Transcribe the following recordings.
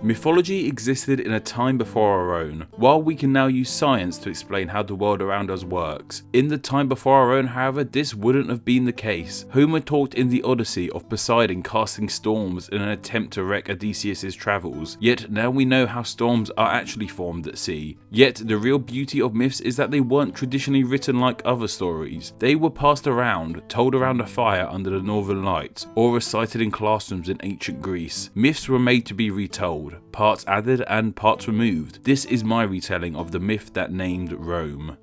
Mythology existed in a time before our own, while we can now use science to explain how the world around us works. In the time before our own, however, this wouldn't have been the case. Homer talked in the Odyssey of Poseidon casting storms in an attempt to wreck Odysseus' travels, yet now we know how storms are actually formed at sea. Yet the real beauty of myths is that they weren't traditionally written like other stories. They were passed around, told around a fire under the northern lights, or recited in classrooms in ancient Greece. Myths were made to be retold, parts added and parts removed. This is my retelling of the myth that named Rome.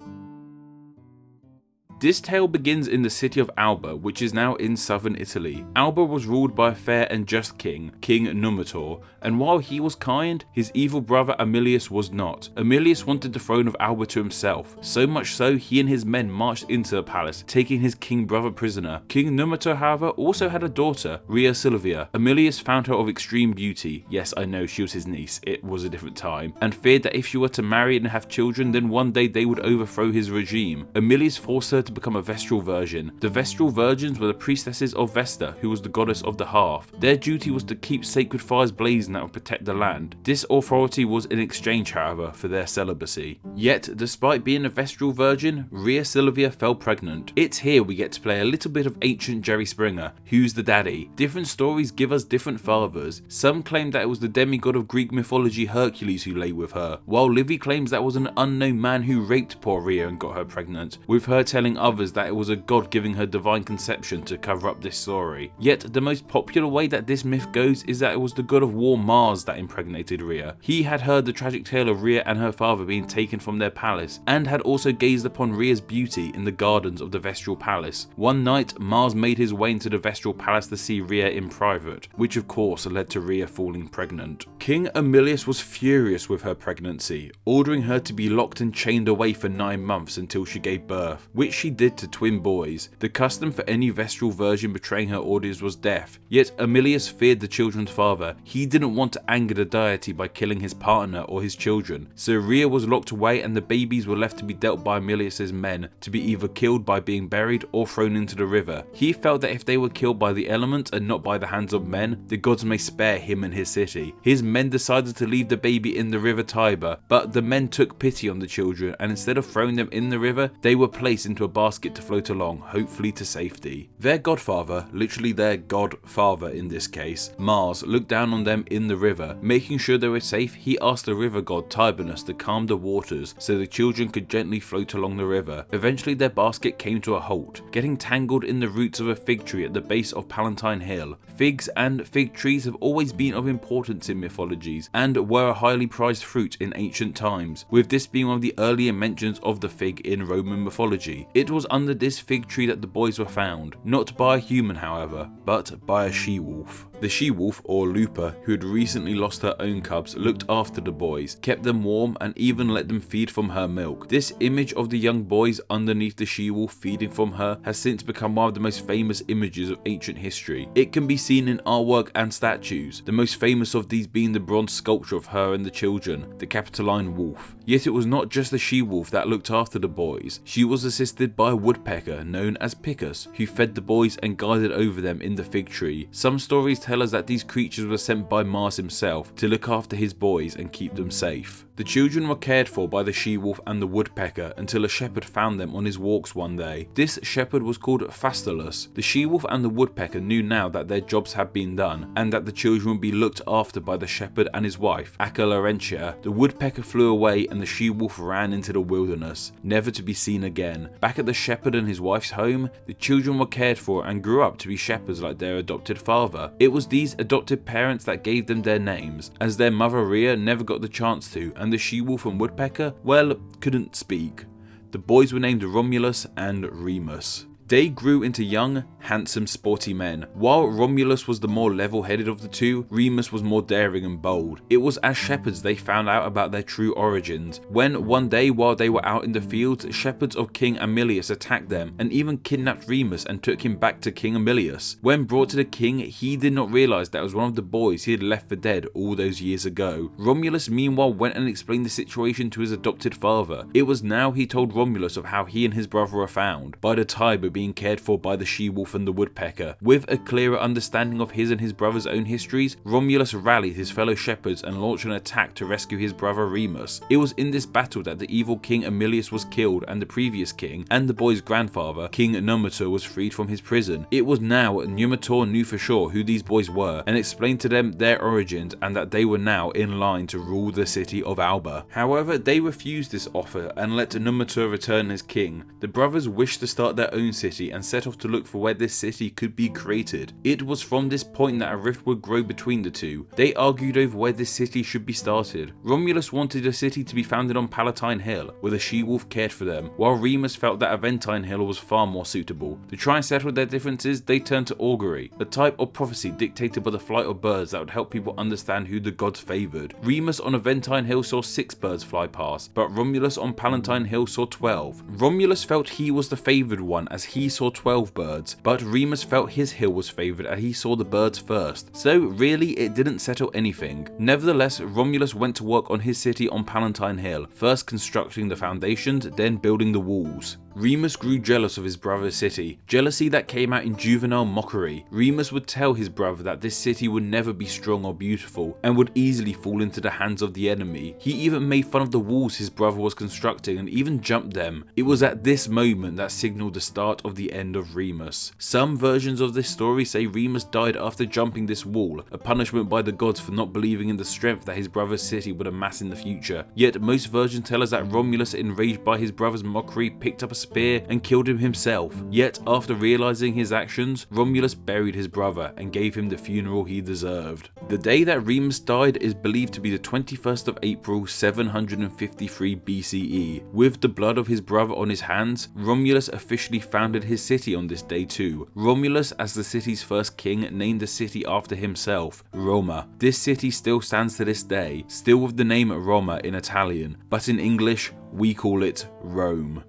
This tale begins in the city of Alba, which is now in southern Italy. Alba was ruled by a fair and just king, King Numitor, and while he was kind, his evil brother Aemilius was not. Aemilius wanted the throne of Alba to himself, so much so he and his men marched into the palace, taking his king brother prisoner. King Numitor, however, also had a daughter, Rhea Silvia. Aemilius found her of extreme beauty, yes I know she was his niece, it was a different time, and feared that if she were to marry and have children, then one day they would overthrow his regime. Aemilius forced her to become a Vestal virgin. The Vestal virgins were the priestesses of Vesta, who was the goddess of the hearth. Their duty was to keep sacred fires blazing that would protect the land. This authority was in exchange, however, for their celibacy. Yet, despite being a Vestal virgin, Rhea Silvia fell pregnant. It's here we get to play a little bit of ancient Jerry Springer. Who's the daddy? Different stories give us different fathers. Some claim that it was the demigod of Greek mythology Hercules who lay with her, while Livy claims that was an unknown man who raped poor Rhea and got her pregnant, with her telling others that it was a god giving her divine conception to cover up this story. Yet the most popular way that this myth goes is that it was the god of war Mars that impregnated Rhea. He had heard the tragic tale of Rhea and her father being taken from their palace, and had also gazed upon Rhea's beauty in the gardens of the Vestal Palace. One night, Mars made his way into the Vestal Palace to see Rhea in private, which of course led to Rhea falling pregnant. King Aemilius was furious with her pregnancy, ordering her to be locked and chained away for 9 months until she gave birth, which she did to twin boys. The custom for any Vestal virgin betraying her orders was death, yet Aemilius feared the children's father. He didn't want to anger the deity by killing his partner or his children, so Rhea was locked away and the babies were left to be dealt by Aemilius's men, to be either killed by being buried or thrown into the river. He felt that if they were killed by the elements and not by the hands of men, the gods may spare him and his city. His men decided to leave the baby in the river Tiber, but the men took pity on the children, and instead of throwing them in the river, they were placed into a basket to float along, hopefully to safety. Their godfather, literally their godfather in this case, Mars, looked down on them in the river. Making sure they were safe, he asked the river god Tibernus to calm the waters so the children could gently float along the river. Eventually their basket came to a halt, getting tangled in the roots of a fig tree at the base of Palentine Hill. Figs and fig trees have always been of importance in mythologies, and were a highly prized fruit in ancient times, with this being one of the earlier mentions of the fig in Roman mythology. It was under this fig tree that the boys were found, not by a human however, but by a she-wolf. The she-wolf, or Lupa, who had recently lost her own cubs, looked after the boys, kept them warm and even let them feed from her milk. This image of the young boys underneath the she-wolf feeding from her has since become one of the most famous images of ancient history. It can be seen in artwork and statues, the most famous of these being the bronze sculpture of her and the children, the Capitoline wolf. Yet it was not just the she-wolf that looked after the boys. She was assisted by a woodpecker known as Picus, who fed the boys and guided over them in the fig tree. Some stories tell us that these creatures were sent by Mars himself to look after his boys and keep them safe. The children were cared for by the she-wolf and the woodpecker until a shepherd found them on his walks one day. This shepherd was called Faustulus. The she-wolf and the woodpecker knew now that their jobs had been done, and that the children would be looked after by the shepherd and his wife, Acca. The woodpecker flew away and the she-wolf ran into the wilderness, never to be seen again. Back at the shepherd and his wife's home, the children were cared for and grew up to be shepherds like their adopted father. It was these adopted parents that gave them their names, as their mother Rhea never got the chance to, and the she-wolf and woodpecker, well, couldn't speak. The boys were named Romulus and Remus. They grew into young, handsome, sporty men. While Romulus was the more level-headed of the two, Remus was more daring and bold. It was as shepherds they found out about their true origins, when one day while they were out in the fields, shepherds of King Aemilius attacked them and even kidnapped Remus and took him back to King Aemilius. When brought to the king, he did not realise that it was one of the boys he had left for dead all those years ago. Romulus meanwhile went and explained the situation to his adopted father. It was now he told Romulus of how he and his brother were found, by the Tiber being being cared for by the she-wolf and the woodpecker. With a clearer understanding of his and his brother's own histories, Romulus rallied his fellow shepherds and launched an attack to rescue his brother Remus. It was in this battle that the evil King Emilius was killed and the previous king, and the boy's grandfather, King Numitor, was freed from his prison. It was now Numitor knew for sure who these boys were and explained to them their origins and that they were now in line to rule the city of Alba. However, they refused this offer and let Numitor return as king. The brothers wished to start their own city and set off to look for where this city could be created. It was from this point that a rift would grow between the two. They argued over where this city should be started. Romulus wanted a city to be founded on Palentine Hill, where the she-wolf cared for them, while Remus felt that Aventine Hill was far more suitable. To try and settle their differences, they turned to augury, a type of prophecy dictated by the flight of birds that would help people understand who the gods favoured. Remus on Aventine Hill saw 6 birds fly past, but Romulus on Palentine Hill saw 12. Romulus felt he was the favoured one as he saw 12 birds, but Remus felt his hill was favoured as he saw the birds first. So really it didn't settle anything. Nevertheless, Romulus went to work on his city on Palentine Hill, first constructing the foundations, then building the walls. Remus grew jealous of his brother's city, jealousy that came out in juvenile mockery. Remus would tell his brother that this city would never be strong or beautiful, and would easily fall into the hands of the enemy. He even made fun of the walls his brother was constructing and even jumped them. It was at this moment that signalled the start of the end of Remus. Some versions of this story say Remus died after jumping this wall, a punishment by the gods for not believing in the strength that his brother's city would amass in the future. Yet most versions tell us that Romulus, enraged by his brother's mockery, picked up a spear and killed him himself. Yet after realizing his actions, Romulus buried his brother and gave him the funeral he deserved. The day that Remus died is believed to be the 21st of April 753 BCE. With the blood of his brother on his hands, Romulus officially founded his city on this day too. Romulus, as the city's first king, named the city after himself, Roma. This city still stands to this day, still with the name Roma in Italian, but in English we call it Rome.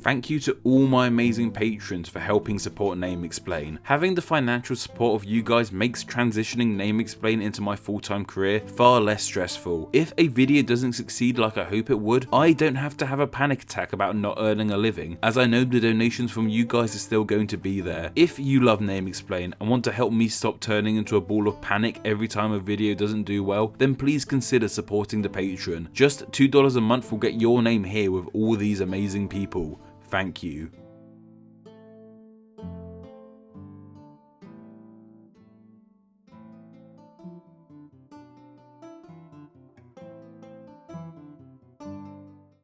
Thank you to all my amazing patrons for helping support Name Explain. Having the financial support of you guys makes transitioning Name Explain into my full-time career far less stressful. If a video doesn't succeed like I hope it would, I don't have to have a panic attack about not earning a living, as I know the donations from you guys are still going to be there. If you love Name Explain and want to help me stop turning into a ball of panic every time a video doesn't do well, then please consider supporting the Patreon. Just $2 a month will get your name here with all these amazing people. Thank you.